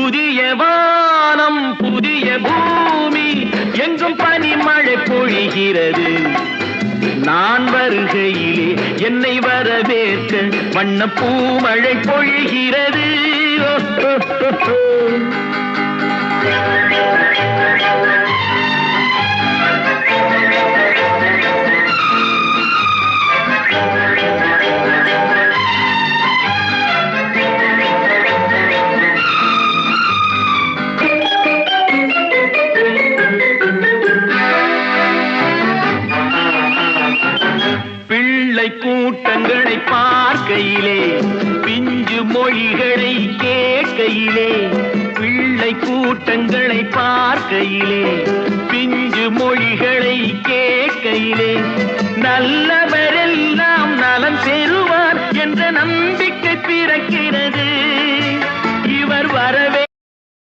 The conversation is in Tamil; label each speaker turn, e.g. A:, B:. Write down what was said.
A: புதிய வானம் புதிய பூமி எங்கும் பனிமழை பொழிகிறது. நான் வருகையிலே என்னை வரவேற்க வண்ண பூமழை பொழிகிறது. பிள்ளை கூட்டங்களை பார்க்கையிலே பிஞ்சு மொழிகளை கேட்கையிலே, பிள்ளை கூட்டங்களை பார்க்கையிலே பிஞ்சு மொழிகளை கேட்கையிலே, நல்லவரெல்லாம் நலம் பெறுவார் என்ற நம்பிக்கை பிறக்கிறது.